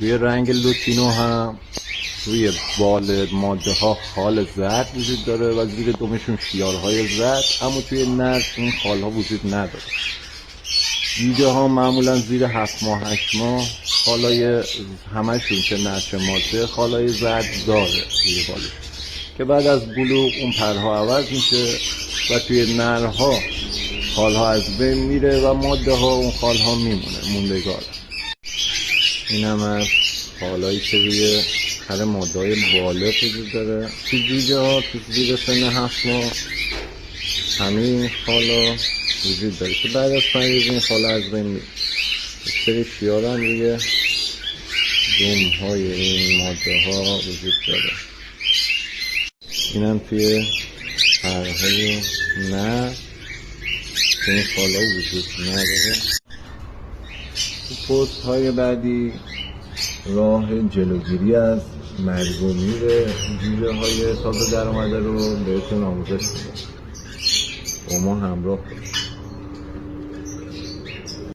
روی رنگ لوتینو هم روی بال ماده ها خال زرد وجود داره و زیر دمشون شیارهای زرد، اما توی نر این خال ها وجود نداره. جوجه ها معمولا زیر 7 ماه 8 ماه خالای همشون که نر چه ماده خالای زرد داره روی بالش، که بعد از بلوغ اون پرها عوض میشه و توی نرها خالها از بین میره و ماده ها اون خالها میمونه موندگار. این هم از خالایی که روی هر ماده های بالغ وجود داره. توی جوجه ها تو زیر سن 7 ماه همین خالا وجود داره که بعد از 5 روز این خالا از بین میره. سری شیار هم روی دوم های این ماده ها وجود داره. این هم توی پرهای نر که این خالا وجود نداره. تو پست های بعدی راه جلوگیری از مرگ و میر جوجه های تازه در آمده رو بهتون آموزش میدم. با ما همراه باشید.